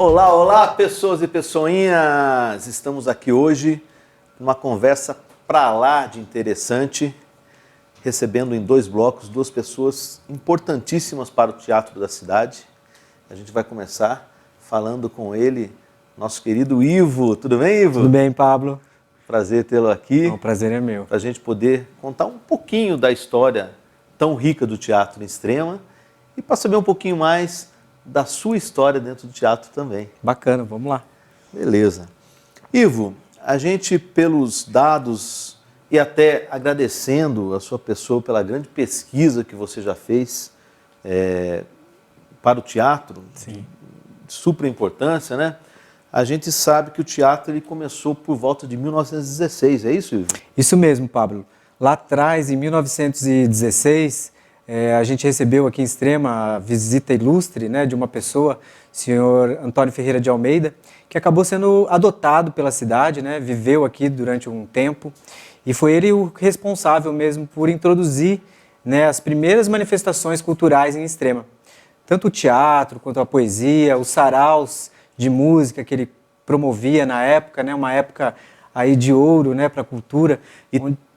Olá, olá, pessoas e pessoinhas! Estamos aqui hoje numa conversa pra lá de interessante, recebendo em 2 blocos 2 pessoas importantíssimas para o teatro da cidade. A gente vai começar falando com ele, nosso querido Ivo. Tudo bem, Ivo? Tudo bem, Pablo? Prazer tê-lo aqui. O prazer é meu. Para a gente poder contar um pouquinho da história tão rica do teatro em Extrema e para saber um pouquinho mais da sua história dentro do teatro também. Bacana, vamos lá. Beleza. Ivo, a gente, pelos dados e até agradecendo a sua pessoa pela grande pesquisa que você já fez para o teatro, Sim. de super importância, né? A gente sabe que o teatro ele começou por volta de 1916, é isso, Ivo? Isso mesmo, Pablo. Lá atrás, em 1916, a gente recebeu aqui em Extrema a visita ilustre, né, de uma pessoa, o senhor Antônio Ferreira de Almeida, que acabou sendo adotado pela cidade, né, viveu aqui durante um tempo, e foi ele o responsável mesmo por introduzir, né, as primeiras manifestações culturais em Extrema. Tanto o teatro, quanto a poesia, os saraus de música que ele promovia na época, né, uma época aí de ouro, né, para a cultura.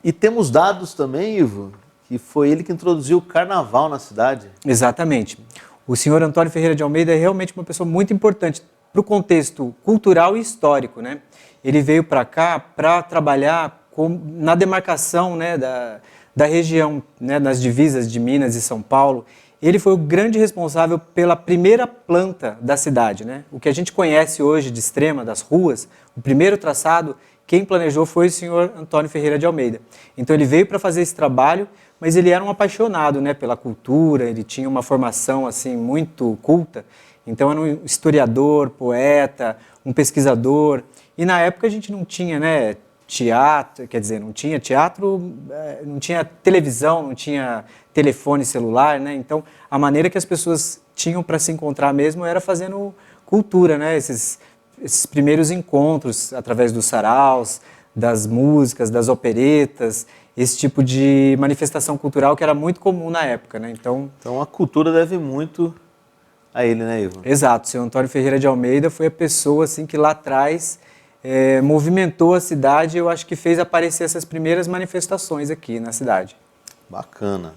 E temos dados também, Ivo, que foi ele que introduziu o carnaval na cidade. Exatamente. O senhor Antônio Ferreira de Almeida é realmente uma pessoa muito importante para o contexto cultural e histórico, né? Ele veio para cá para trabalhar na demarcação, né, da região, né, nas divisas de Minas e São Paulo. Ele foi o grande responsável pela primeira planta da cidade, né? O que a gente conhece hoje de Extrema, das ruas, o primeiro traçado, quem planejou foi o senhor Antônio Ferreira de Almeida. Então ele veio para fazer esse trabalho, mas ele era um apaixonado, né, pela cultura, ele tinha uma formação assim muito culta, então era um historiador, poeta, um pesquisador, e na época a gente não tinha, né, teatro, quer dizer, não tinha teatro, não tinha televisão, não tinha telefone celular, né? Então a maneira que as pessoas tinham para se encontrar mesmo era fazendo cultura, né? Esses primeiros encontros através dos saraus, das músicas, das operetas, esse tipo de manifestação cultural que era muito comum na época, né? Então a cultura deve muito a ele, né, Ivo? Exato, o senhor Antônio Ferreira de Almeida foi a pessoa assim, que lá atrás movimentou a cidade e eu acho que fez aparecer essas primeiras manifestações aqui na cidade. Bacana.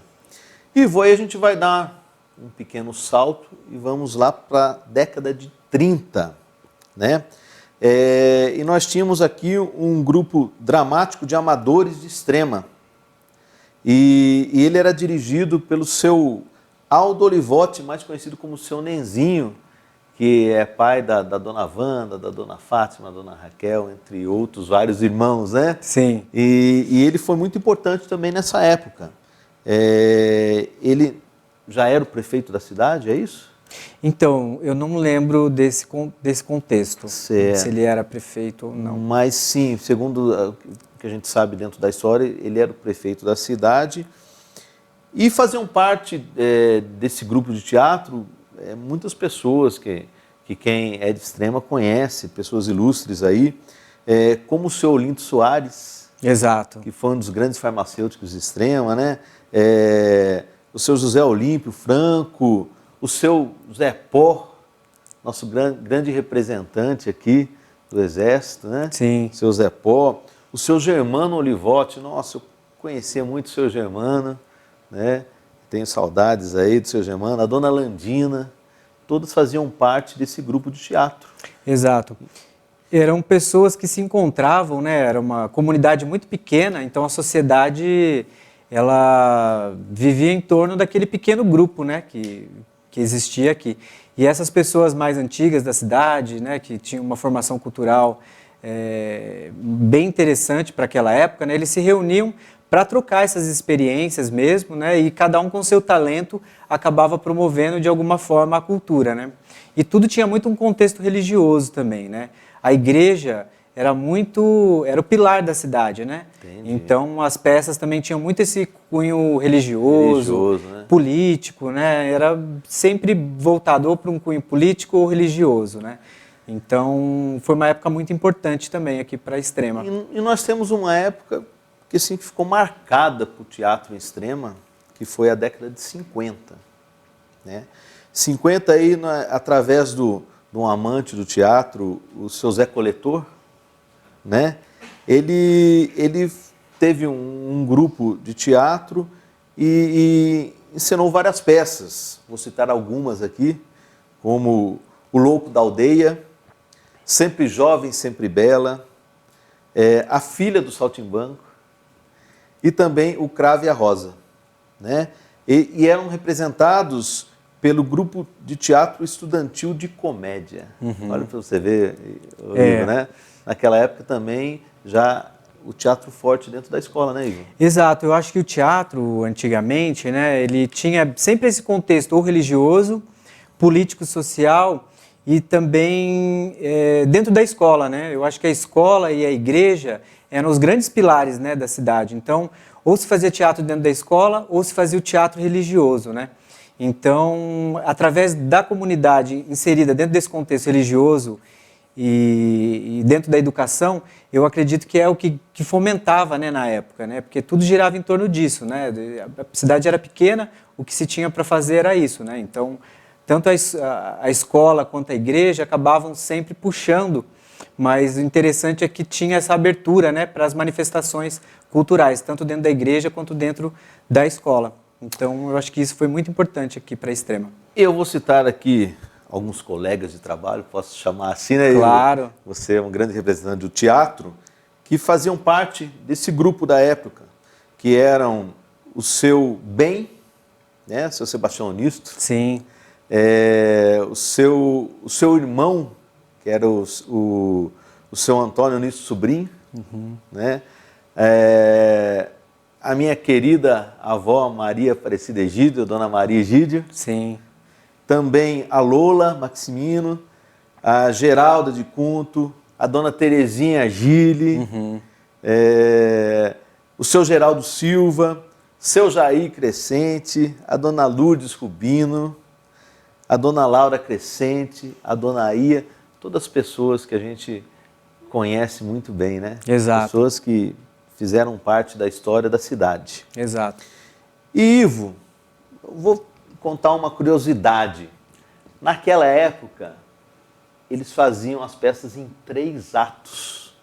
Ivo, aí a gente vai dar um pequeno salto e vamos lá para a década de 30, né? E nós tínhamos aqui um grupo dramático de amadores de Extrema. E ele era dirigido pelo seu Aldo Olivotti, mais conhecido como seu Nenzinho, que é pai da dona Wanda, da dona Fátima, da dona Raquel, entre outros vários irmãos, né? Sim. E ele foi muito importante também nessa época. Ele já era o prefeito da cidade, é isso? Então, eu não lembro desse contexto, Certo. se ele era prefeito ou não. Mas sim, segundo o que a gente sabe dentro da história, ele era o prefeito da cidade. E faziam parte desse grupo de teatro muitas pessoas que quem é de Extrema conhece, pessoas ilustres aí, como o seu Olinto Soares. Exato. Que foi um dos grandes farmacêuticos de Extrema, né? O seu José Olímpio Franco, o seu Zé Pó, nosso grande representante aqui do Exército, né? Sim. O seu Zé Pó, o seu Germano Olivotti, nossa, eu conhecia muito o seu Germano, né? Tenho saudades aí do seu Germano, a dona Landina, todos faziam parte desse grupo de teatro. Exato. Eram pessoas que se encontravam, né? Era uma comunidade muito pequena, então a sociedade ela vivia em torno daquele pequeno grupo, né? Que existia aqui. E essas pessoas mais antigas da cidade, né? Que tinham uma formação cultural bem interessante para aquela época, né? Eles se reuniam para trocar essas experiências mesmo, né? E cada um com seu talento acabava promovendo de alguma forma a cultura, né? E tudo tinha muito um contexto religioso também, né? A igreja era o pilar da cidade, né? Entendi. Então as peças também tinham muito esse cunho religioso, né? político, né? Era sempre voltado ou para um cunho político ou religioso, né? Então foi uma época muito importante também aqui para a Extrema. E nós temos uma época que assim, ficou marcada para o teatro em Extrema, que foi a década de 50. Né? 50 aí, através do de um amante do teatro, o seu Zé Coletor, né? Ele teve um grupo de teatro e encenou várias peças. Vou citar algumas aqui, como O Louco da Aldeia, Sempre Jovem, Sempre Bela, A Filha do Saltimbanco e também O Cravo e a Rosa, né? E eram representados pelo grupo de teatro estudantil de comédia. Olha para você ver, Ivo, né? Naquela época também já o teatro forte dentro da escola, né, Ivo? Exato, eu acho que o teatro, antigamente, né, ele tinha sempre esse contexto ou religioso, político-social e também dentro da escola, né? Eu acho que a escola e a igreja eram os grandes pilares, né, da cidade. Então, ou se fazia teatro dentro da escola ou se fazia o teatro religioso, né? Então, através da comunidade inserida dentro desse contexto religioso e dentro da educação, eu acredito que é o que fomentava, né, na época, né? Porque tudo girava em torno disso, né? A cidade era pequena, o que se tinha para fazer era isso, né? Então, tanto a escola quanto a igreja acabavam sempre puxando, mas o interessante é que tinha essa abertura, né, para as manifestações culturais, tanto dentro da igreja quanto dentro da escola. Então, eu acho que isso foi muito importante aqui para a Extrema. Eu vou citar aqui alguns colegas de trabalho, posso chamar assim, né? Claro. Você é um grande representante do teatro, que faziam parte desse grupo da época, que eram o seu Bem, né, seu Sebastião Onisto. Sim. O seu irmão, que era o seu Antônio Onisto Sobrinho, né? A minha querida avó Maria Aparecida Egídio, Dona Maria Egídio. Sim. Também a Lola Maximino, a Geralda de Cunto, a Dona Terezinha Gile, o seu Geraldo Silva, seu Jair Crescente, a Dona Lourdes Rubino, a Dona Laura Crescente, a Dona Ia, todas as pessoas que a gente conhece muito bem, né? Exato. Pessoas que fizeram parte da história da cidade. Exato. E Ivo, eu vou contar uma curiosidade. Naquela época, eles faziam as peças em 3 atos.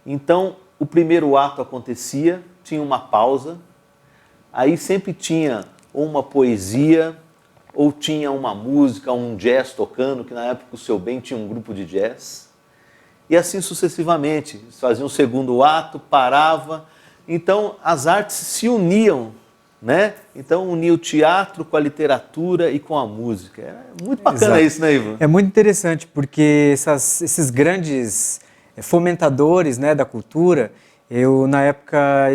Então, o primeiro ato acontecia, tinha uma pausa, aí sempre tinha ou uma poesia, ou tinha uma música, um jazz tocando, que na época o Seu Bem tinha um grupo de jazz. E assim sucessivamente. Eles faziam o segundo ato, parava. Então, as artes se uniam, né? Então, unia o teatro com a literatura e com a música. É muito bacana. Exato. Isso, né, Ivo? É muito interessante, porque esses grandes fomentadores, né, da cultura, eu, na época,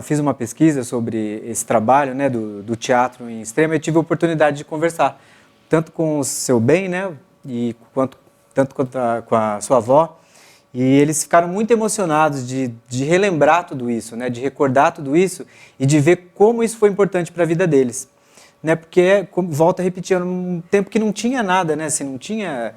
fiz uma pesquisa sobre esse trabalho, né, do teatro em Extrema. Eu tive a oportunidade de conversar tanto com o Seu Bem, né, tanto quanto com a sua avó, e eles ficaram muito emocionados de relembrar tudo isso, né, de recordar tudo isso e de ver como isso foi importante para a vida deles, né, porque, volto a repetir, era um tempo que não tinha nada, né, assim, não tinha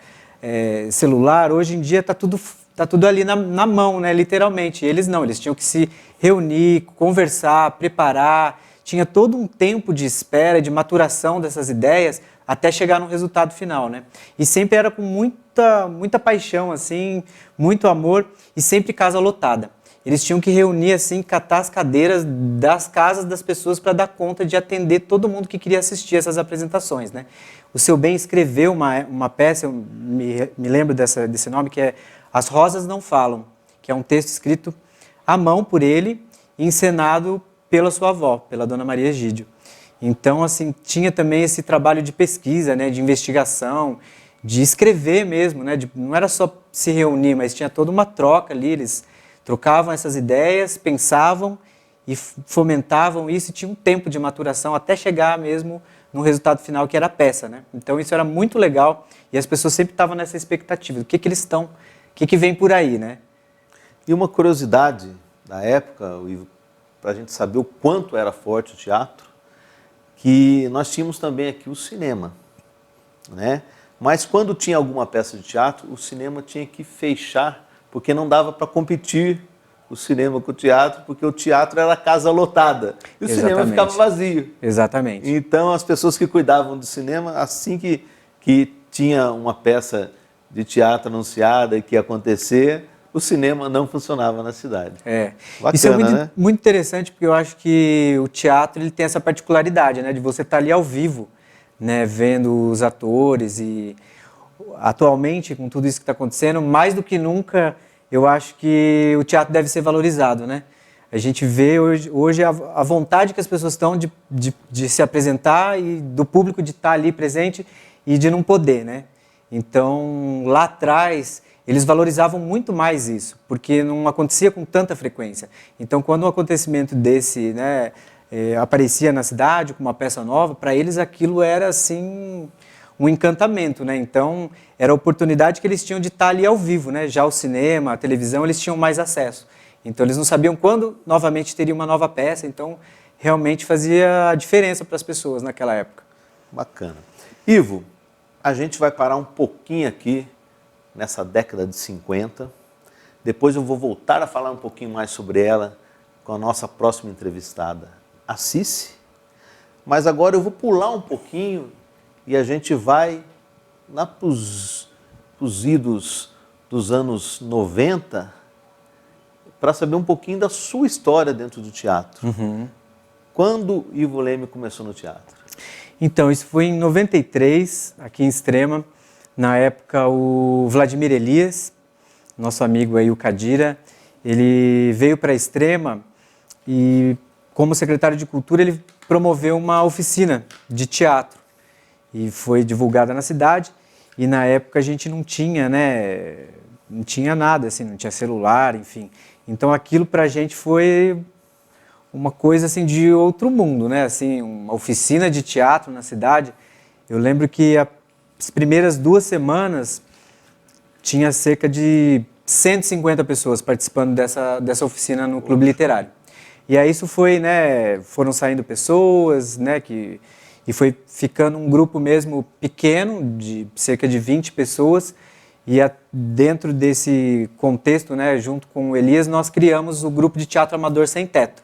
celular. Hoje em dia está tudo ali na mão, né, literalmente. E eles não, eles tinham que se reunir, conversar, preparar, tinha todo um tempo de espera, de maturação dessas ideias até chegar no resultado final, né? E sempre era com muita paixão, assim, muito amor e sempre casa lotada. Eles tinham que reunir, assim, catar as cadeiras das casas das pessoas para dar conta de atender todo mundo que queria assistir essas apresentações, né? O Seu Bem escreveu uma peça, eu me lembro desse nome, que é As Rosas Não Falam, que é um texto escrito à mão por ele e encenado pela sua avó, pela Dona Maria Egídio. Então, assim, tinha também esse trabalho de pesquisa, né, de investigação, de escrever mesmo, né, não era só se reunir, mas tinha toda uma troca ali, eles trocavam essas ideias, pensavam e fomentavam isso, e tinha um tempo de maturação até chegar mesmo no resultado final, que era a peça, né? Então isso era muito legal e as pessoas sempre estavam nessa expectativa do que eles estão, o que vem por aí, né? E uma curiosidade da época, para a gente saber o quanto era forte o teatro, que nós tínhamos também aqui o cinema, né? Mas quando tinha alguma peça de teatro, o cinema tinha que fechar, porque não dava para competir o cinema com o teatro, porque o teatro era casa lotada e o cinema ficava vazio. Exatamente. Então as pessoas que cuidavam do cinema, assim que tinha uma peça de teatro anunciada e que ia acontecer, o cinema não funcionava na cidade. Bacana, isso é muito, né? muito interessante, porque eu acho que o teatro ele tem essa particularidade, né, de você estar ali ao vivo, né, vendo os atores. E atualmente, com tudo isso que está acontecendo, mais do que nunca, eu acho que o teatro deve ser valorizado, né? A gente vê hoje a vontade que as pessoas estão de se apresentar e do público de estar ali presente e de não poder, né? Então, lá atrás, eles valorizavam muito mais isso, porque não acontecia com tanta frequência. Então, quando um acontecimento desse, né, aparecia na cidade com uma peça nova, para eles aquilo era assim um encantamento, né? Então, era a oportunidade que eles tinham de estar ali ao vivo, né? Já o cinema, a televisão, eles tinham mais acesso. Então, eles não sabiam quando novamente teria uma nova peça, então realmente fazia a diferença para as pessoas naquela época. Bacana. Ivo, a gente vai parar um pouquinho aqui nessa década de 50. Depois eu vou voltar a falar um pouquinho mais sobre ela com a nossa próxima entrevistada, a Cici. Mas agora eu vou pular um pouquinho e a gente vai lá para os idos dos anos 90 para saber um pouquinho da sua história dentro do teatro. Quando Ivo Leme começou no teatro? Então, isso foi em 93, aqui em Extrema. Na época, o Vladimir Elias, nosso amigo aí, o Cadira, ele veio para Extrema e, como secretário de Cultura, ele promoveu uma oficina de teatro. E foi divulgada na cidade. E, na época, a gente não tinha, né, não tinha nada, assim, não tinha celular, enfim. Então, aquilo para a gente foi uma coisa assim de outro mundo, né? Assim, uma oficina de teatro na cidade. Eu lembro que as primeiras 2 semanas tinha cerca de 150 pessoas participando dessa oficina no Clube Literário. E aí isso foi, né? Foram saindo pessoas, né? E foi ficando um grupo mesmo pequeno, de cerca de 20 pessoas. E dentro desse contexto, né, junto com o Elias, nós criamos o grupo de teatro amador Sem Teto,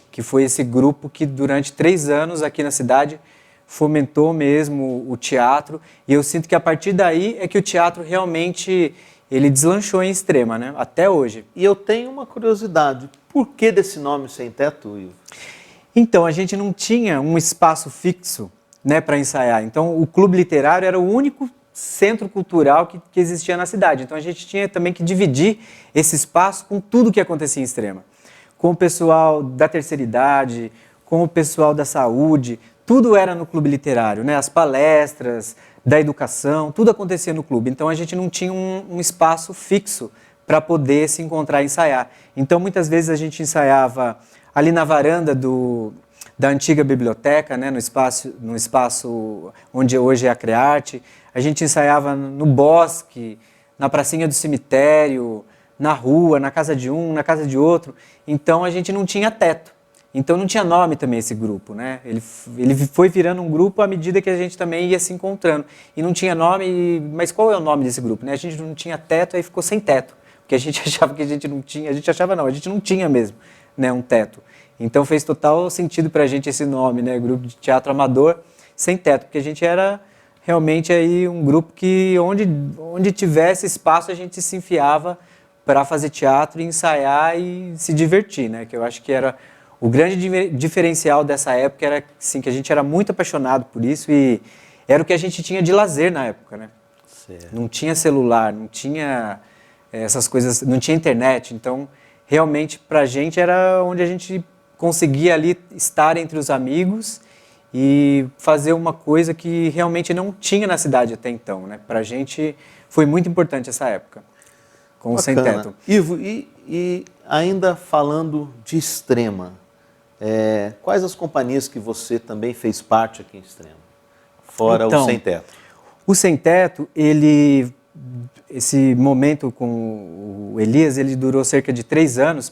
que foi esse grupo que durante 3 anos aqui na cidade fomentou mesmo o teatro. E eu sinto que a partir daí é que o teatro realmente ele deslanchou em Extrema, né, até hoje. E eu tenho uma curiosidade, por que desse nome Sem Teto, Ivo? Então, a gente não tinha um espaço fixo, né, para ensaiar. Então, o Clube Literário era o único centro cultural que existia na cidade. Então, a gente tinha também que dividir esse espaço com tudo que acontecia em Extrema. Com o pessoal da terceira idade, com o pessoal da saúde, tudo era no Clube Literário, né? As palestras da educação, tudo acontecia no clube. Então, a gente não tinha um espaço fixo para poder se encontrar e ensaiar. Então, muitas vezes a gente ensaiava ali na varanda da antiga biblioteca, né, no espaço onde hoje é a Crearte. A gente ensaiava no bosque, na pracinha do cemitério, na rua, na casa de um, na casa de outro. Então, a gente não tinha teto. Então, não tinha nome também esse grupo, né? Ele foi virando um grupo à medida que a gente também ia se encontrando. E não tinha nome, mas qual é o nome desse grupo, né? A gente não tinha teto, aí ficou sem teto. Porque a gente achava que a gente não tinha, a gente não tinha mesmo, né, um teto. Então, fez total sentido para a gente esse nome, né? Grupo de Teatro Amador Sem Teto, porque a gente era realmente aí um grupo que onde tivesse espaço a gente se enfiava para fazer teatro e ensaiar e se divertir, né? Que eu acho que era o grande diferencial dessa época, era assim, que a gente era muito apaixonado por isso e era o que a gente tinha de lazer na época, né? Certo. Não tinha celular, não tinha essas coisas, não tinha internet, então realmente para a gente era onde a gente conseguia ali estar entre os amigos e fazer uma coisa que realmente não tinha na cidade até então, né? Para a gente foi muito importante essa época, com o Sem Teto. Ivo, e ainda falando de Extrema, quais as companhias que você também fez parte aqui em Extrema, fora Então, o Sem Teto? O Sem Teto, esse momento com o Elias, ele durou cerca de 3 anos,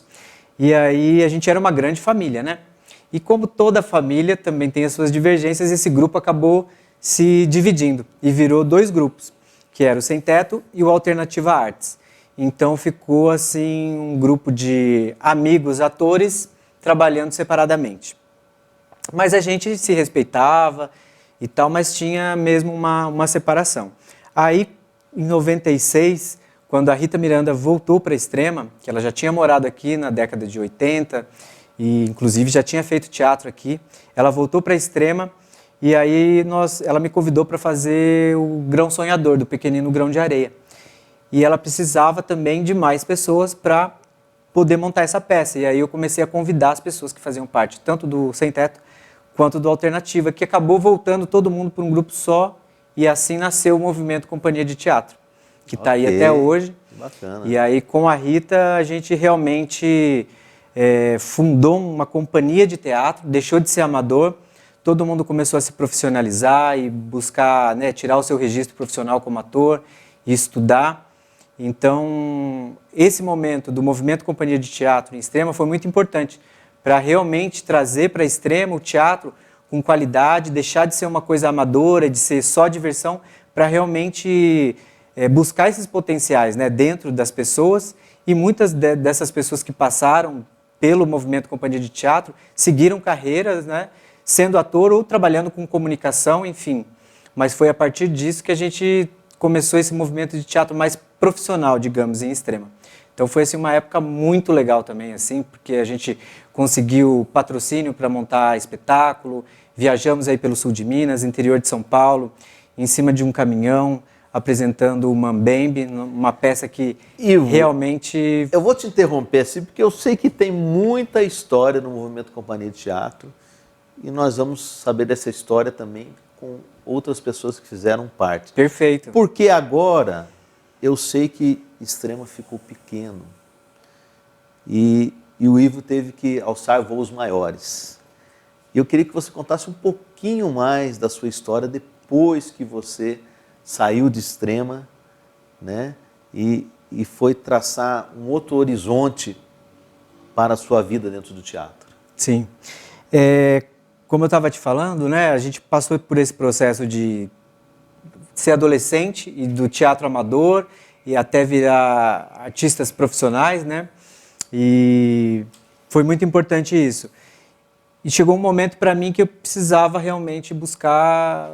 e aí a gente era uma grande família, né? E como toda família também tem as suas divergências, esse grupo acabou se dividindo e virou 2 grupos, que era o Sem Teto e o Alternativa Artes. Então ficou assim um grupo de amigos, atores, trabalhando separadamente. Mas a gente se respeitava e tal, mas tinha mesmo uma separação. Aí, em 96, quando a Rita Miranda voltou para a Extrema, que ela já tinha morado aqui na década de 80, e inclusive já tinha feito teatro aqui, ela voltou para a Extrema e aí ela me convidou para fazer o Grão Sonhador, do Pequenino Grão de Areia. E ela precisava também de mais pessoas para poder montar essa peça. E aí eu comecei a convidar as pessoas que faziam parte, tanto do Sem Teto quanto do Alternativa, que acabou voltando todo mundo para um grupo só, e assim nasceu o movimento Companhia de Teatro, que está aí até hoje. Bacana. E aí com a Rita a gente realmente fundou uma companhia de teatro, deixou de ser amador, todo mundo começou a se profissionalizar e buscar, né, tirar o seu registro profissional como ator e estudar. Então, esse momento do movimento Companhia de Teatro em Extrema foi muito importante para realmente trazer para a Extrema o teatro com qualidade, deixar de ser uma coisa amadora, de ser só diversão, para realmente buscar esses potenciais, né, dentro das pessoas. E muitas dessas pessoas que passaram pelo movimento Companhia de Teatro seguiram carreiras, né, sendo ator ou trabalhando com comunicação, enfim. Mas foi a partir disso que a gente começou esse movimento de teatro mais profissional, digamos, em Extrema. Então foi assim, uma época muito legal também, assim, porque a gente conseguiu patrocínio para montar espetáculo, viajamos aí pelo sul de Minas, interior de São Paulo, em cima de um caminhão, apresentando o Mambembe, uma peça que realmente... Eu vou te interromper assim, porque eu sei que tem muita história no movimento Companhia de Teatro, e nós vamos saber dessa história também com outras pessoas que fizeram parte. Perfeito. Porque agora eu sei que Extrema ficou pequeno e o Ivo teve que alçar voos maiores. E eu queria que você contasse um pouquinho mais da sua história depois que você saiu de Extrema, né, e foi traçar um outro horizonte para a sua vida dentro do teatro. Sim. Como eu estava te falando, né, a gente passou por esse processo de ser adolescente e do teatro amador e até virar artistas profissionais, né? E foi muito importante isso. E chegou um momento para mim que eu precisava realmente buscar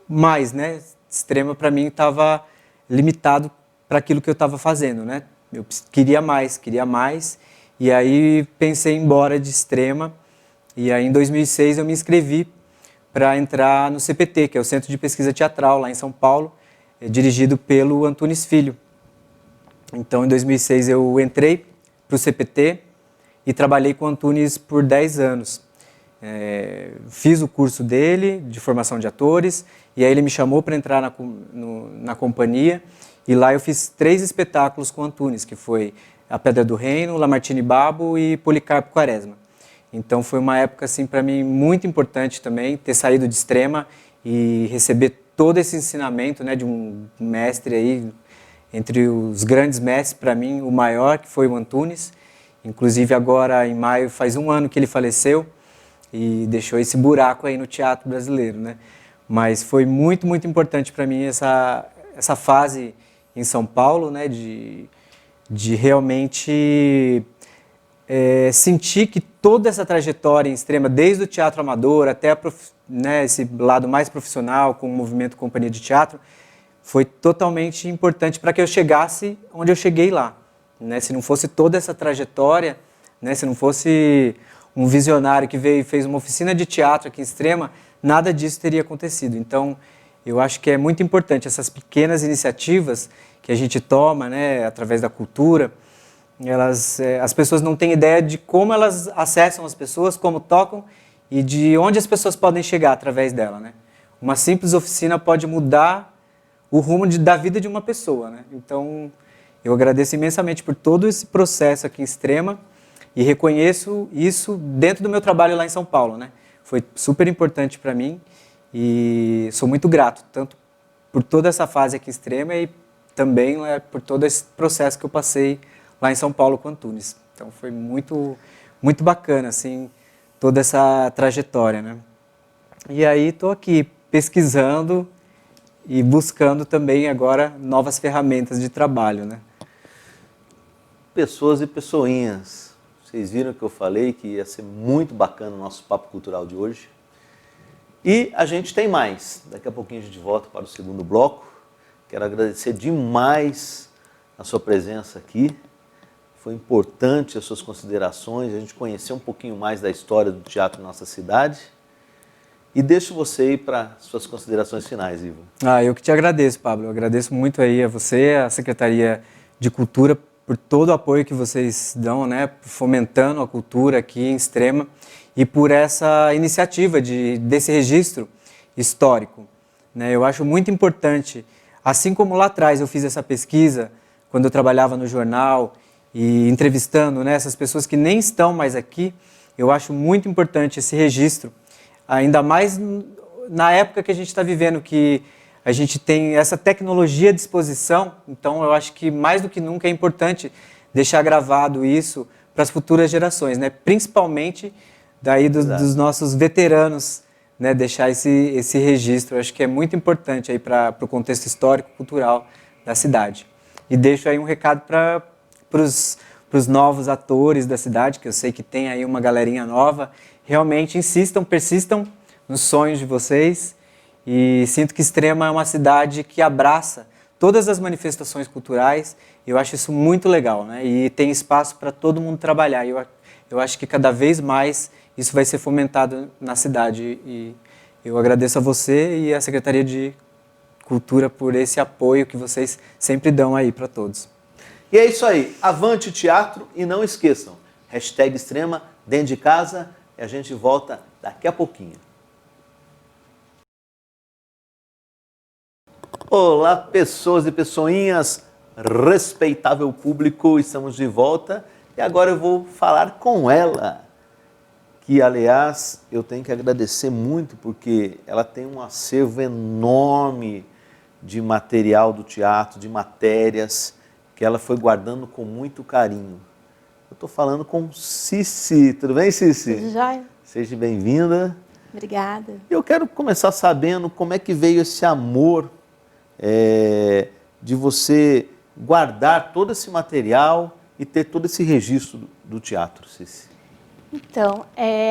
mais, né? Extrema para mim estava limitado para aquilo que eu estava fazendo, né? Eu queria mais, e aí pensei em ir embora de Extrema. E aí, em 2006, eu me inscrevi para entrar no CPT, que é o Centro de Pesquisa Teatral, lá em São Paulo, dirigido pelo Antunes Filho. Então, em 2006, eu entrei para o CPT e trabalhei com o Antunes por 10 anos. Fiz o curso dele, de formação de atores, e aí ele me chamou para entrar na companhia, e lá eu fiz 3 espetáculos com o Antunes, que foi A Pedra do Reino, Lamartine Babo e Policarpo Quaresma. Então foi uma época assim para mim muito importante também ter saído de Extrema e receber todo esse ensinamento, né, de um mestre aí, entre os grandes mestres, para mim o maior, que foi o Antunes. Inclusive agora em maio faz 1 ano que ele faleceu e deixou esse buraco aí no teatro brasileiro, né? Mas foi muito, muito importante para mim essa fase em São Paulo, né, de realmente sentir que toda essa trajetória em Extrema, desde o teatro amador até né, esse lado mais profissional, com o movimento Companhia de Teatro, foi totalmente importante para que eu chegasse onde eu cheguei lá. Né? Se não fosse toda essa trajetória, né, se não fosse um visionário que veio e fez uma oficina de teatro aqui em Extrema, nada disso teria acontecido. Então, eu acho que é muito importante essas pequenas iniciativas que a gente toma, né, através da cultura. As pessoas não têm ideia de como elas acessam as pessoas, como tocam e de onde as pessoas podem chegar através dela, né? Uma simples oficina pode mudar o rumo da vida de uma pessoa, né? Então, eu agradeço imensamente por todo esse processo aqui em Extrema e reconheço isso dentro do meu trabalho lá em São Paulo, né? Foi super importante para mim e sou muito grato, tanto por toda essa fase aqui em Extrema e também, né, por todo esse processo que eu passei lá em São Paulo com Antunes. Então foi muito, muito bacana, assim, toda essa trajetória, né? E aí estou aqui pesquisando e buscando também agora novas ferramentas de trabalho, né? Pessoas e pessoinhas. Vocês viram que eu falei que ia ser muito bacana o nosso papo cultural de hoje. E a gente tem mais. Daqui a pouquinho a gente volta para o segundo bloco. Quero agradecer demais a sua presença aqui. Foi importante as suas considerações, a gente conhecer um pouquinho mais da história do teatro na nossa cidade. E deixo você ir para suas considerações finais, Ivo. Eu que te agradeço, Pablo. Eu agradeço muito aí a você, a Secretaria de Cultura, por todo o apoio que vocês dão, né, fomentando a cultura aqui em Extrema e por essa iniciativa desse registro histórico, né? Eu acho muito importante, assim como lá atrás eu fiz essa pesquisa, quando eu trabalhava no jornal e entrevistando, né, essas pessoas que nem estão mais aqui, eu acho muito importante esse registro, ainda mais na época que a gente está vivendo, que a gente tem essa tecnologia à disposição. Então eu acho que mais do que nunca é importante deixar gravado isso para as futuras gerações, né? Principalmente daí dos nossos veteranos, né? Deixar esse registro. Eu acho que é muito importante aí para o contexto histórico, cultural da cidade. E deixo aí um recado para os novos atores da cidade, que eu sei que tem aí uma galerinha nova. Realmente insistam, persistam nos sonhos de vocês. E sinto que Extrema é uma cidade que abraça todas as manifestações culturais. Eu acho isso muito legal, né? E tem espaço para todo mundo trabalhar. Eu acho que cada vez mais isso vai ser fomentado na cidade. E eu agradeço a você e a Secretaria de Cultura por esse apoio que vocês sempre dão aí para todos. E é isso aí. Avante teatro e não esqueçam. #Extrema dentro de casa e a gente volta daqui a pouquinho. Olá, pessoas e pessoinhas, respeitável público, estamos de volta e agora eu vou falar com ela, que aliás eu tenho que agradecer muito porque ela tem um acervo enorme de material do teatro, de matérias que ela foi guardando com muito carinho. Eu estou falando com Cici, tudo bem, Cici? Tudo jóia. Seja bem-vinda. Obrigada. Eu quero começar sabendo como é que veio esse amor de você guardar todo esse material e ter todo esse registro do teatro, Cici. Então,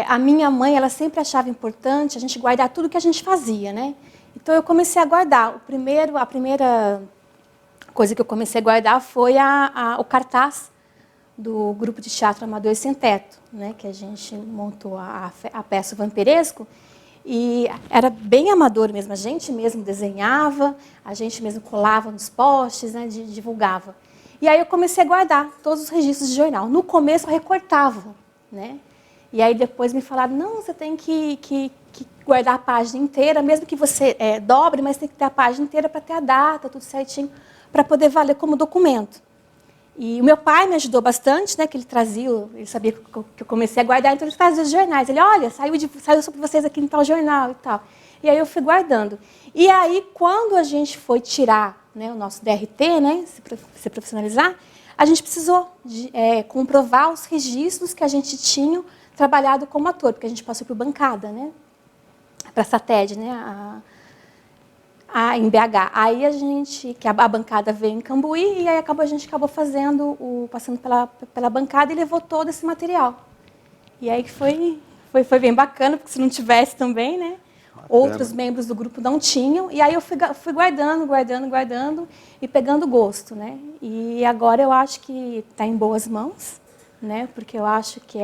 a minha mãe, ela sempre achava importante a gente guardar tudo que a gente fazia, né? Então, eu comecei a guardar. A primeira coisa que eu comecei a guardar foi o cartaz do grupo de teatro Amador Sem Teto, né? Que a gente montou a peça Vampiresco. E era bem amador mesmo, a gente mesmo desenhava, a gente mesmo colava nos postes, né, divulgava. E aí eu comecei a guardar todos os registros de jornal. No começo eu recortava, né? E aí depois me falaram, não, você tem que guardar a página inteira, mesmo que você dobre, mas tem que ter a página inteira para ter a data, tudo certinho, para poder valer como documento. E o meu pai me ajudou bastante, né, que ele trazia, ele sabia que eu comecei a guardar, então ele trazia os jornais. Ele, olha, saiu sobre vocês aqui em tal jornal e tal. E aí eu fui guardando. E aí, quando a gente foi tirar, né, o nosso DRT, né, se profissionalizar, a gente precisou comprovar os registros que a gente tinha trabalhado como ator, porque a gente passou por bancada, né, para a SATED, né, em BH. Aí a bancada veio em Cambuí e aí a gente acabou passando pela bancada e levou todo esse material. E aí que foi bem bacana, porque se não tivesse também, né? Bacana. Outros membros do grupo não tinham. E aí eu fui guardando e pegando gosto, né? E agora eu acho que está em boas mãos, né? Porque eu acho que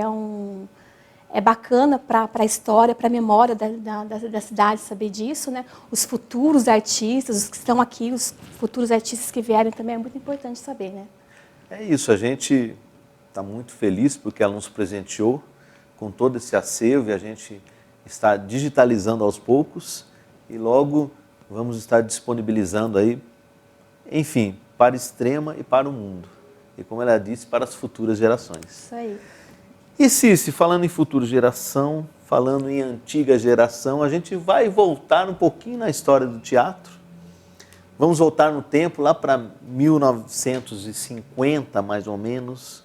é bacana para a história, para a memória da cidade saber disso, né? Os futuros artistas, os que estão aqui, os futuros artistas que vierem também é muito importante saber, né? É isso, a gente está muito feliz porque ela nos presenteou com todo esse acervo e a gente está digitalizando aos poucos e logo vamos estar disponibilizando aí, enfim, para Extrema e para o mundo. E como ela disse, para as futuras gerações. Isso aí. E Cici, falando em futura geração, falando em antiga geração, a gente vai voltar um pouquinho na história do teatro. Vamos voltar no tempo, lá para 1950, mais ou menos.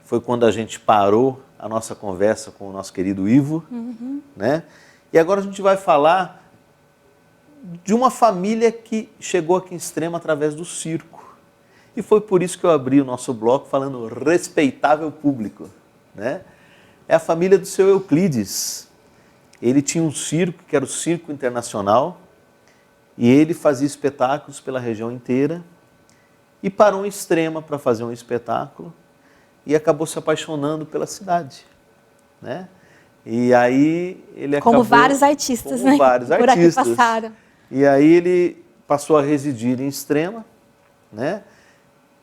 Foi quando a gente parou a nossa conversa com o nosso querido Ivo. Uhum. Né? E agora a gente vai falar de uma família que chegou aqui em Extrema através do circo. E foi por isso que eu abri o nosso bloco falando respeitável público. Né? É a família do seu Euclides. Ele tinha um circo, que era o Circo Internacional, E ele fazia espetáculos pela região inteira e parou em Extrema para fazer um espetáculo e acabou se apaixonando pela cidade, né? E aí ele Como acabou... vários artistas, como né? vários Por aqui artistas. passaram. E aí ele passou a residir em Extrema, né?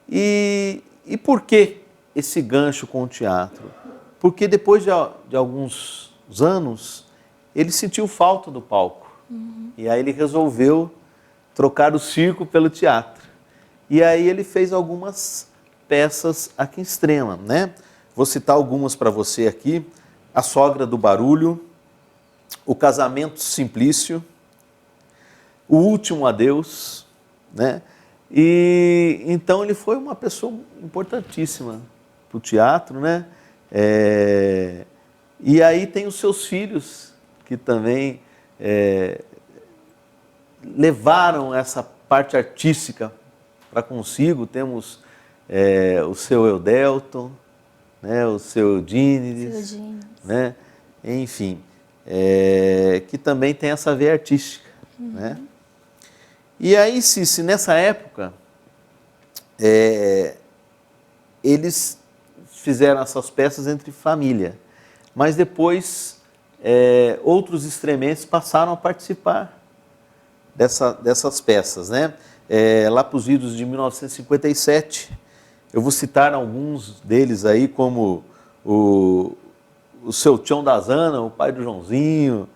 E por que esse gancho com o teatro? Porque depois de alguns anos, ele sentiu falta do palco. E aí ele resolveu trocar o circo pelo teatro. E aí ele fez algumas peças aqui em Extrema, né? Vou citar algumas para você aqui. A Sogra do Barulho, O Casamento Simplício, O Último Adeus, né? E então ele foi uma pessoa importantíssima para o teatro, né? E aí tem os seus filhos que também levaram essa parte artística para consigo. Temos o seu Eudelton, né? O seu Eudínides, né? Enfim, que também tem essa veia artística, né? E aí, Cici, nessa época, eles fizeram essas peças entre família, mas depois outros extremenses passaram a participar dessas peças, né? Lá para os idos de 1957, eu vou citar alguns deles aí, como o seu Tião da Zana, o pai do Joãozinho,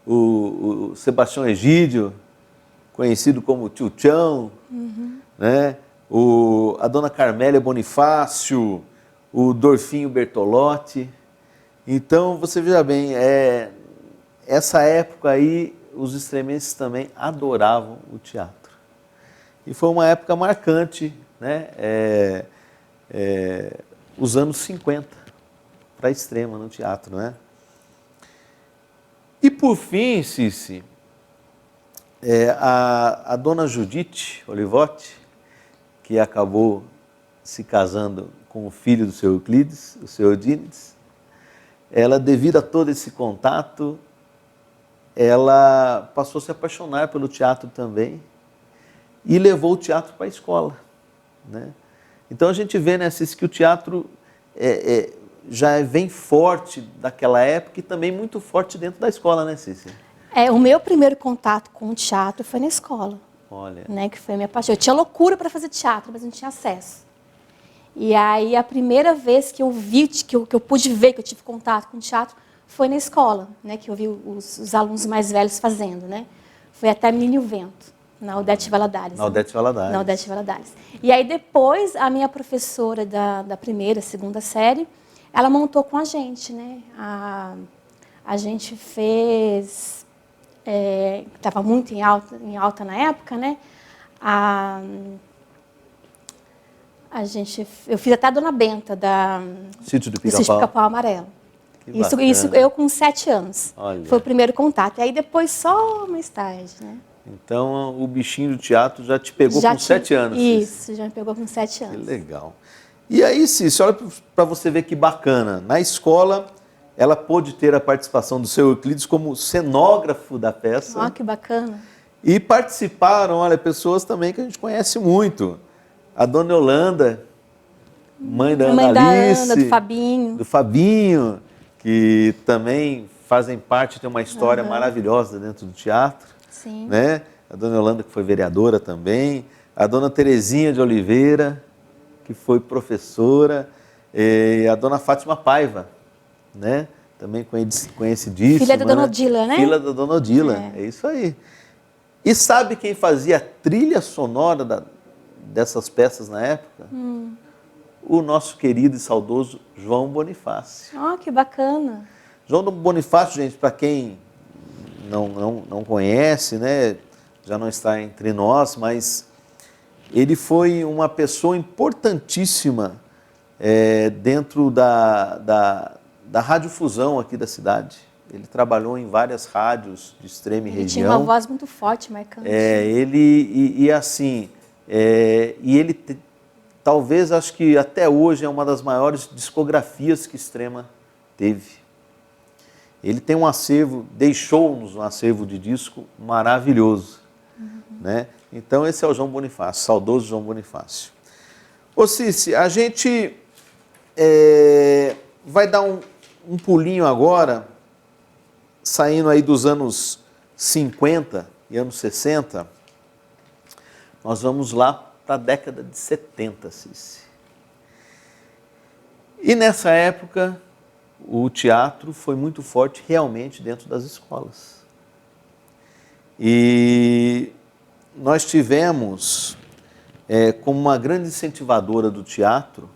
o Sebastião Egídio, conhecido como Tio Tião, né? A Dona Carmélia Bonifácio, o Dorfinho Bertolotti. Então, você veja bem, essa época aí, os extremenses também adoravam o teatro. E foi uma época marcante, né? Os anos 50, para Extrema, no teatro, né? E por fim, Cici, a dona Judite Olivotti, que acabou se casando com o filho do seu Euclides, o seu Eudínides, ela, devido a todo esse contato, ela passou a se apaixonar pelo teatro também e levou o teatro para a escola, né? Então a gente vê, né, Cici, que o teatro já vem forte daquela época e também muito forte dentro da escola, né, Cici? O meu primeiro contato com o teatro foi na escola. Olha. Né, que foi a minha paixão. Eu tinha loucura para fazer teatro, mas não tinha acesso. E aí a primeira vez que eu vi, que eu pude ver, que eu tive contato com o teatro, foi na escola, né, que eu vi os alunos mais velhos fazendo, né? Foi até Menino e o Vento, na Odete Valadares. Na Odete Valadares. Na Odete Valadares. E aí depois a minha professora da primeira, segunda série, ela montou com a gente, né? A gente fez, estava muito em alta na época, né? Eu fiz até a Dona Benta Sítio do do Sítio do Pica-Pau. Pica-Pau Amarelo. Isso bacana. eu com 7 anos. Olha. Foi o primeiro contato. E aí depois só mais tarde, né? Então o bichinho do teatro já te pegou Já com 7 anos. Isso, já me pegou com 7 Que anos. legal. E aí, Cícero, olha para você ver que bacana. Na escola, ela pôde ter a participação do seu Euclides como cenógrafo da peça. Ó, que bacana. E participaram, olha, pessoas também que a gente conhece muito. A Dona Yolanda, mãe da Ana Alice, Ana, do Fabinho. do Fabinho, que também fazem parte, tem uma história maravilhosa dentro do teatro. Sim. Né? A Dona Yolanda, que foi vereadora também. A Dona Terezinha de Oliveira, que foi professora. E a Dona Fátima Paiva, né? Também conhecidíssima. Filha da Dona né? Odila, né? Filha da Dona Odila, é isso aí. E sabe quem fazia a trilha sonora dessas peças na época? O nosso querido e saudoso João Bonifácio. Ó, que bacana. João Bonifácio, gente, para quem não conhece, né, já não está entre nós, mas ele foi uma pessoa importantíssima dentro da radiodifusão aqui da cidade. Ele trabalhou em várias rádios de Extrema e Ele região. tinha uma voz muito forte, marcante. Talvez, acho que até hoje é uma das maiores discografias que Extrema teve. Ele tem um acervo, deixou-nos um acervo de disco maravilhoso. né? Então esse é o João Bonifácio, saudoso João Bonifácio. Ô Cici, a gente vai dar um pulinho agora, saindo aí dos anos 50 e anos 60, nós vamos lá para a década de 70, Cici. E nessa época, o teatro foi muito forte realmente dentro das escolas. E nós tivemos, como uma grande incentivadora do teatro,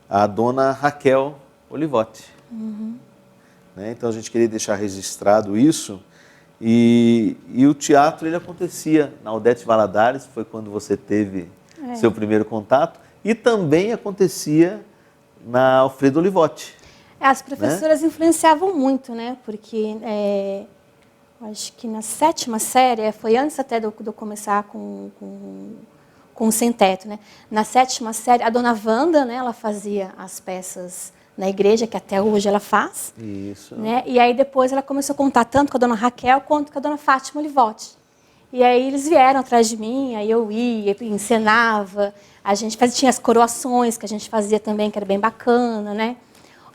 a dona Raquel Olivotti. Né? Então a gente queria deixar registrado isso. E o teatro ele acontecia na Odete Valadares, foi quando você teve seu primeiro contato, e também acontecia na Alfredo Olivotti. As professoras influenciavam muito, né? Porque acho que na 7ª série, foi antes até de eu começar com o Sem Teto, né? Na 7ª série, a dona Wanda, né? Ela fazia as peças na igreja, que até hoje ela faz. Isso. Né? E aí depois ela começou a contar tanto com a dona Raquel quanto com a dona Fátima Olivotti. E aí eles vieram atrás de mim, aí eu ia, encenava, a gente tinha as coroações que a gente fazia também, que era bem bacana, né?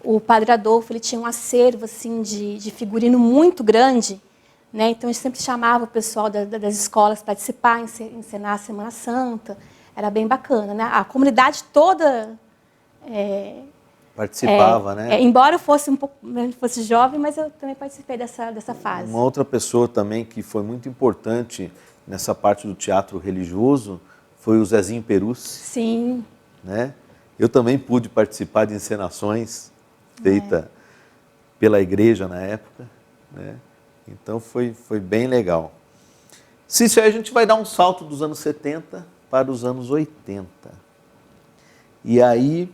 O Padre Adolfo, ele tinha um acervo assim, de figurino muito grande, né? Então a gente sempre chamava o pessoal das escolas para participar, encenar a Semana Santa, era bem bacana, né? A comunidade toda... participava, né? Embora eu fosse jovem, mas eu também participei dessa fase. Uma outra pessoa também que foi muito importante nessa parte do teatro religioso foi o Zezinho Perucci. Sim. Né? Eu também pude participar de encenações feitas pela igreja na época. Né? Então foi bem legal. Cício, aí a gente vai dar um salto dos anos 70 para os anos 80. E aí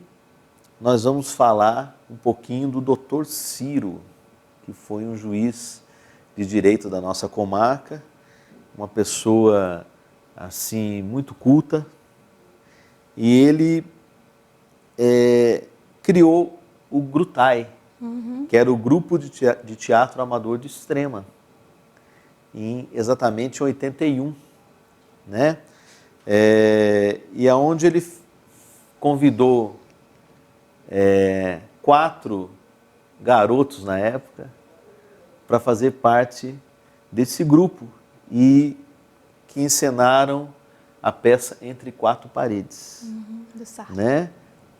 nós vamos falar um pouquinho do Dr. Ciro, que foi um juiz de direito da nossa comarca, uma pessoa assim muito culta, e ele criou o GRUTAI, que era o Grupo de Teatro Amador de Extrema, exatamente em 81, né? E aonde ele convidou 4 garotos na época para fazer parte desse grupo e que encenaram a peça Entre Quatro Paredes, Do Sartre. né?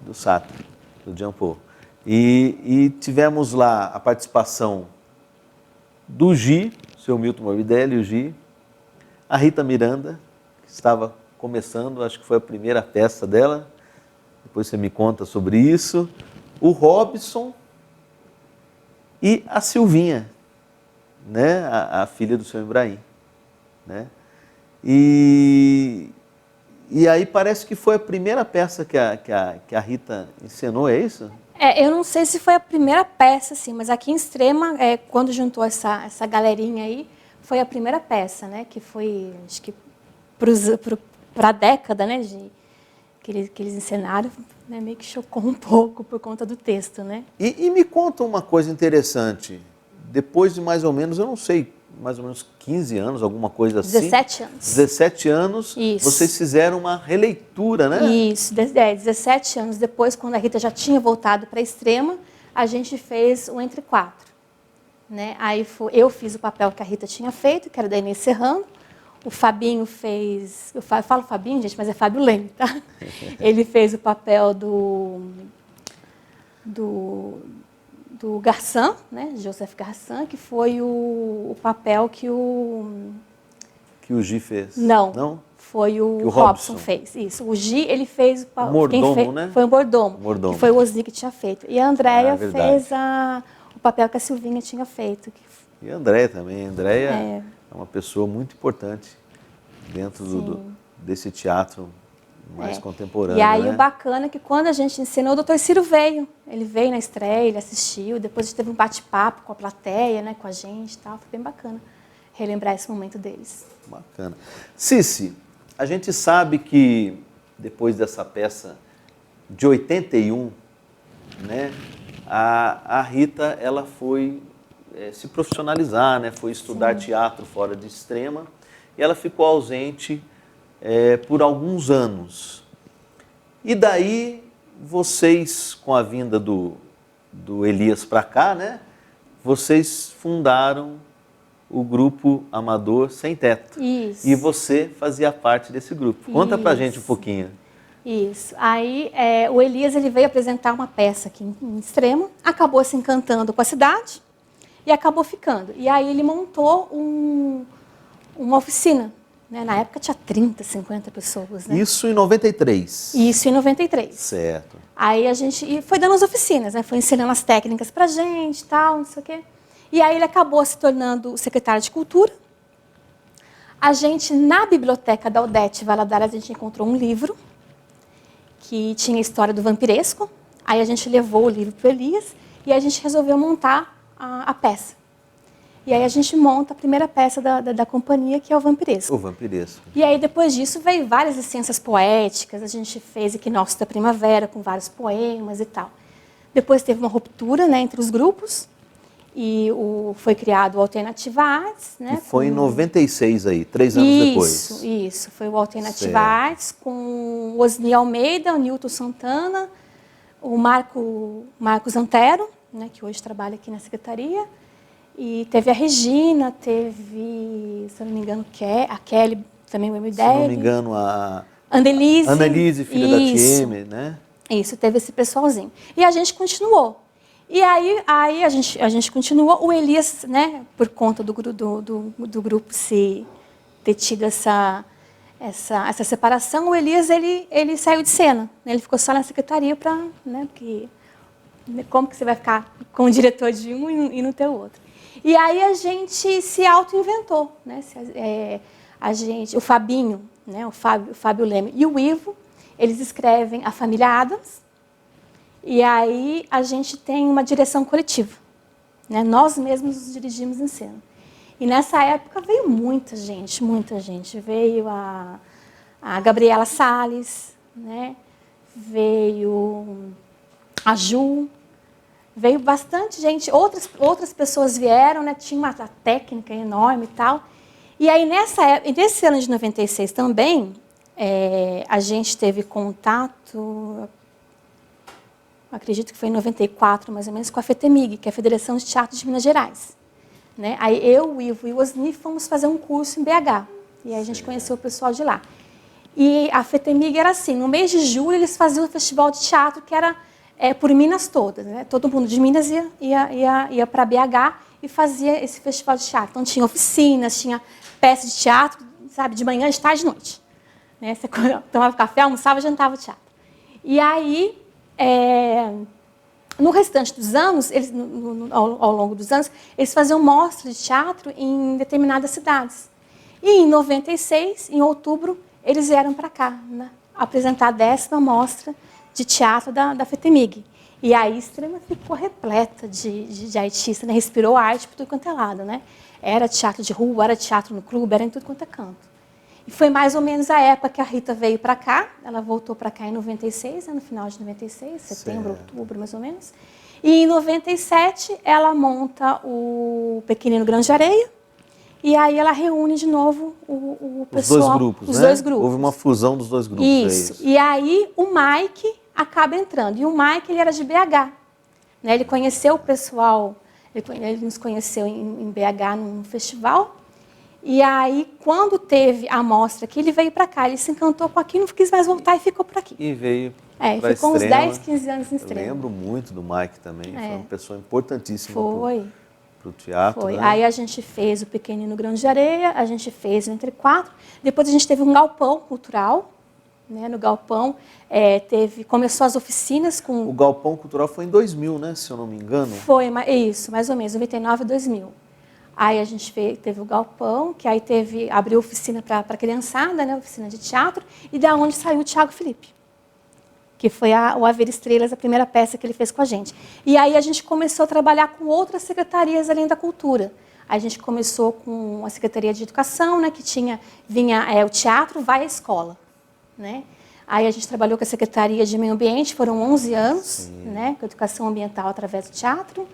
Do Sartre, do Jean Paul. E tivemos lá a participação do Gi, seu Milton Morbidelli, o Gi, a Rita Miranda, que estava começando, acho que foi a primeira peça dela, depois você me conta sobre isso, o Robson e a Silvinha, né? a filha do seu Ibrahim. Né? E aí parece que foi a primeira peça que a Rita encenou, é isso? Eu não sei se foi a primeira peça, assim, mas aqui em Extrema, quando juntou essa galerinha aí, foi a primeira peça, né? Que foi, acho que, para a década, né? Que eles encenaram, né, meio que chocou um pouco por conta do texto, né? E me conta uma coisa interessante. Depois de mais ou menos, eu não sei, mais ou menos 15 anos, alguma coisa assim. 17 anos. 17 anos, Isso. Vocês fizeram uma releitura, né? Isso, 17 anos depois, quando a Rita já tinha voltado para a Extrema, a gente fez o Entre Quatro. Né? Aí eu fiz o papel que a Rita tinha feito, que era da Inês Serrano. O Fabinho fez... Eu falo Fabinho, gente, mas é Fábio Leme, tá? Ele fez o papel do Garçam, né? Joseph Garçam, que foi o papel que o Gi fez. Não? Foi o Robson fez. Isso. O Gi, ele fez... O mordomo, né? Foi o mordomo. Que foi o Osni que tinha feito. E a Andréia fez o papel que a Silvinha tinha feito. E a Andréia também. A Andréia é uma pessoa muito importante dentro desse teatro mais contemporâneo. E aí, né? O bacana é que quando a gente ensinou, o Dr. Ciro veio. Ele veio na estreia, ele assistiu, depois a gente teve um bate-papo com a plateia, né, com a gente e tal. Foi bem bacana relembrar esse momento deles. Bacana. Cici, a gente sabe que depois dessa peça de 81, né, a Rita ela foi se profissionalizar, né, foi estudar teatro fora de Extrema e ela ficou ausente por alguns anos. E daí, vocês, com a vinda do Elias para cá, né, vocês fundaram o grupo Amador Sem Teto. Isso. E você fazia parte desse grupo. Conta pra gente um pouquinho. Isso. Aí o Elias ele veio apresentar uma peça aqui em Extrema, acabou se encantando com a cidade e acabou ficando. E aí ele montou uma oficina. Né? Na época tinha 30, 50 pessoas. Né? Isso em 93. Isso em 93. Certo. Aí a gente foi dando as oficinas, né? Foi ensinando as técnicas pra gente, tal, não sei o quê. E aí ele acabou se tornando secretário de Cultura. A gente, na biblioteca da Odete Valadares, a gente encontrou um livro que tinha a história do vampiresco. Aí a gente levou o livro para o Elias e a gente resolveu montar a peça. E aí a gente monta a primeira peça da companhia, que é o Vampiresco. O Vampiresco. E aí depois disso veio várias licenças poéticas, a gente fez Equinócio da Primavera com vários poemas e tal. Depois teve uma ruptura, né, entre os grupos e foi criado o Alternativa Artes. Né, e foi em 96 aí, 3 anos depois. Isso. Foi o Alternativa Certo. Artes com o Osni Almeida, o Nilton Santana, o Marcos Antero, né, que hoje trabalha aqui na secretaria. E teve a Regina, teve, se eu não me engano, a Kelly, também o MDL. Se não me engano, a Annelise, filha da TM, né? Isso, teve esse pessoalzinho. E a gente continuou. E aí a gente continuou. O Elias, né, por conta do grupo se ter tido essa separação, o Elias ele saiu de cena. Né? Ele ficou só na secretaria para, né, porque como que você vai ficar com o diretor de um e não ter o outro? E aí a gente se auto-inventou, né? O Fabinho, né? o Fábio Leme e o Ivo, eles escrevem A Família Addams, e aí a gente tem uma direção coletiva. Né? Nós mesmos nos dirigimos em cena. E nessa época veio muita gente, muita gente. Veio a Gabriela Salles, né? Veio a Ju, veio bastante gente, outras pessoas vieram, né? Tinha uma técnica enorme e tal. E aí, nesse ano de 96 também, a gente teve contato, acredito que foi em 94, mais ou menos, com a FETEMIG, que é a Federação de Teatro de Minas Gerais. Né? Aí eu, o Ivo e o Osni fomos fazer um curso em BH. E aí a gente conheceu o pessoal de lá. E a FETEMIG era assim, no mês de julho eles faziam um festival de teatro que era por Minas todas. Né? Todo mundo de Minas ia para BH e fazia esse festival de teatro. Então tinha oficinas, tinha peças de teatro, sabe, de manhã, de tarde e de noite. Né? Você tomava café, almoçava e jantava teatro. E aí, no restante dos anos, ao longo dos anos, eles faziam mostras de teatro em determinadas cidades. E em 96, em outubro, eles vieram para cá, né, apresentar a 10ª mostra de teatro da FETEMIG. E aí, Extrema ficou repleta de artistas, né? Respirou arte por tudo quanto é lado. Né? Era teatro de rua, era teatro no clube, era em tudo quanto é canto. E foi mais ou menos a época que a Rita veio para cá. Ela voltou para cá em 96, no final de 96, setembro, outubro, mais ou menos. E em 97, ela monta o Pequenino Grão de Areia. E aí ela reúne de novo o pessoal. Os dois grupos, os né? dois grupos. Houve uma fusão dos dois grupos. Isso. E aí o Mike acaba entrando. E o Mike, ele era de BH. Né? Ele conheceu o pessoal, ele nos conheceu em BH num festival. E aí, quando teve a mostra aqui, ele veio para cá. Ele se encantou com aqui, não quis mais voltar e ficou por aqui. E veio ficou uns 10, 15 anos em Extrema. Eu lembro muito do Mike também. Foi uma pessoa importantíssima para o teatro. Foi. Né? Aí a gente fez o Pequenino Grão de Areia, a gente fez o Entre Quatro. Depois a gente teve um galpão cultural. Né? No galpão começou as oficinas com... O galpão cultural foi em 2000, né? Se eu não me engano. Foi, isso, mais ou menos, 99 a 2000. Aí a gente teve o galpão, que aí abriu oficina para a criançada, né? Oficina de teatro, e da onde saiu o Thiago Felipe, que foi o Haver Estrelas, a primeira peça que ele fez com a gente. E aí a gente começou a trabalhar com outras secretarias além da cultura. A gente começou com a Secretaria de Educação, né? Que vinha o teatro, vai à escola. Né? Aí a gente trabalhou com a Secretaria de Meio Ambiente, foram 11 anos, né, com a educação ambiental através do teatro.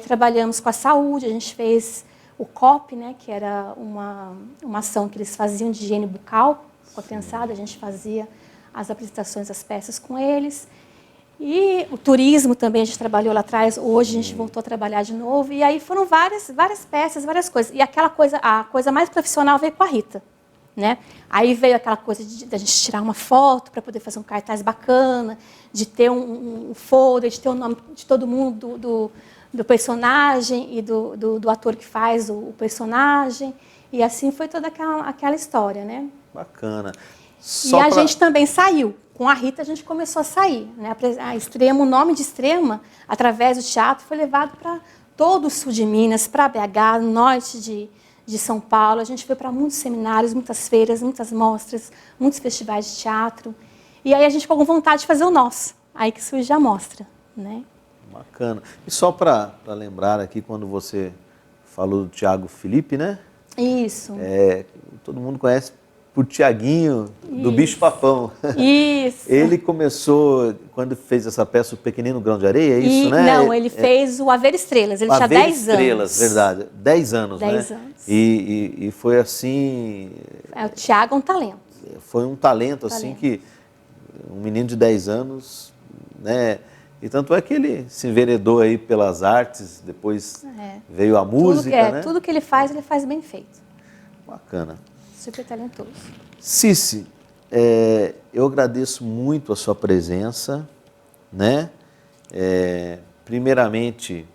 Trabalhamos com a saúde, a gente fez o COP, né, que era uma ação que eles faziam de higiene bucal com a criançada, a gente fazia as apresentações das peças com eles. E o turismo também a gente trabalhou lá atrás, hoje a gente voltou a trabalhar de novo, e aí foram várias peças, várias coisas. E a coisa mais profissional veio com a Rita, né? Aí veio aquela coisa de a gente tirar uma foto para poder fazer um cartaz bacana, de ter um folder, de ter o nome de todo mundo do personagem e do ator que faz o personagem. E assim foi toda aquela história, né? Bacana. E a gente também saiu. Com a Rita a gente começou a sair, né? A Extrema, o nome de Extrema, através do teatro, foi levado para todo o sul de Minas, para BH, norte de São Paulo. A gente foi para muitos seminários, muitas feiras, muitas mostras, muitos festivais de teatro. E aí a gente ficou com vontade de fazer o nosso. Aí que surge a mostra, né? Bacana. E só para lembrar aqui, quando você falou do Tiago Felipe, né? Isso. Todo mundo conhece por Tiaguinho, do Bicho Papão. Isso. Ele começou, quando fez essa peça, O Pequenino Grão de Areia, é isso, né? Não, ele fez o Haver Estrelas, ele tinha 10 anos. Haver Estrelas, verdade. 10 anos, 10 né? anos. E foi assim... O Tiago é um talento. Foi um talento, assim, que um menino de 10 anos, né? E tanto é que ele se enveredou aí pelas artes, depois veio a música, né? Tudo que ele faz bem feito. Bacana. Super talentoso. Cici, eu agradeço muito a sua presença, né? Primeiramente,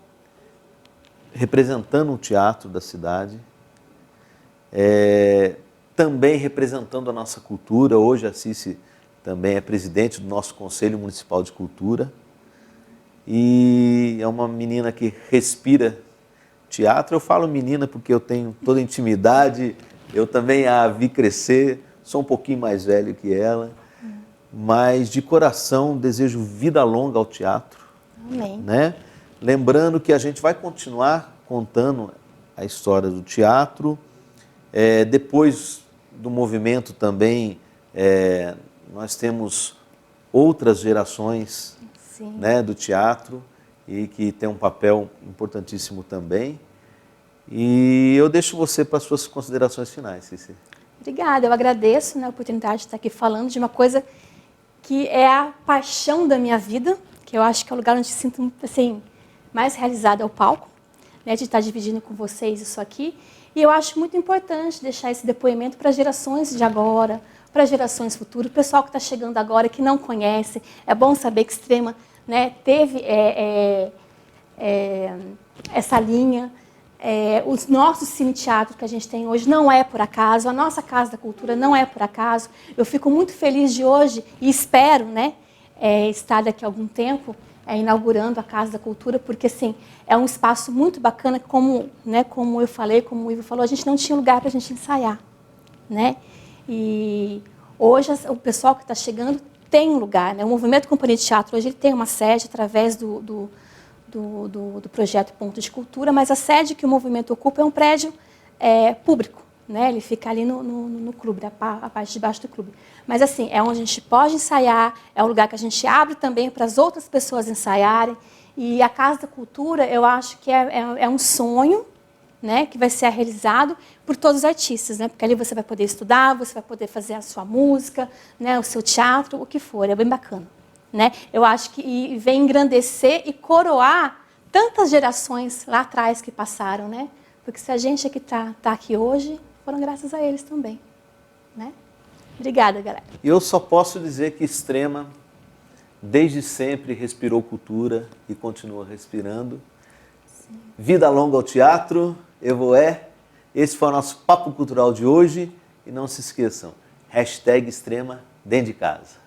representando o teatro da cidade, também representando a nossa cultura. Hoje a Cici também é presidente do nosso Conselho Municipal de Cultura e é uma menina que respira teatro. Eu falo menina porque eu tenho toda a intimidade. Eu também a vi crescer, sou um pouquinho mais velho que ela, mas de coração desejo vida longa ao teatro. Amém. Né? Lembrando que a gente vai continuar contando a história do teatro. Depois do movimento também, nós temos outras gerações, né, do teatro e que tem um papel importantíssimo também. E eu deixo você para as suas considerações finais, Cici. Obrigada, eu agradeço, né, a oportunidade de estar aqui falando de uma coisa que é a paixão da minha vida, que eu acho que é o lugar onde me sinto assim, mais realizada, é o palco, né, de estar dividindo com vocês isso aqui. E eu acho muito importante deixar esse depoimento para gerações de agora, para gerações futuras, o pessoal que está chegando agora, que não conhece. É bom saber que Extrema, né, teve essa linha. Os nossos cine-teatros que a gente tem hoje não é por acaso, a nossa Casa da Cultura não é por acaso. Eu fico muito feliz de hoje e espero, né, estar daqui a algum tempo inaugurando a Casa da Cultura, porque assim, é um espaço muito bacana, como eu falei, como o Ivo falou, a gente não tinha lugar para a gente ensaiar, né? E hoje o pessoal que está chegando tem um lugar, né? O Movimento Companhia de Teatro hoje ele tem uma sede através do projeto Ponto de Cultura, mas a sede que o movimento ocupa é um prédio público, né? Ele fica ali no clube, a parte de baixo do clube. Mas assim, é onde a gente pode ensaiar, é um lugar que a gente abre também para as outras pessoas ensaiarem. E a Casa da Cultura, eu acho que é um sonho, né, que vai ser realizado por todos os artistas, né? Porque ali você vai poder estudar, você vai poder fazer a sua música, né, o seu teatro, o que for, é bem bacana. Né? Eu acho que vem engrandecer e coroar tantas gerações lá atrás que passaram, né? Porque se a gente aqui tá aqui hoje, foram graças a eles também, né? Obrigada, galera. E eu só posso dizer que Extrema, desde sempre, respirou cultura e continua respirando. Sim. Vida longa ao teatro, Evoé. Esse foi o nosso Papo Cultural de hoje. E não se esqueçam, #Extrema dentro de casa.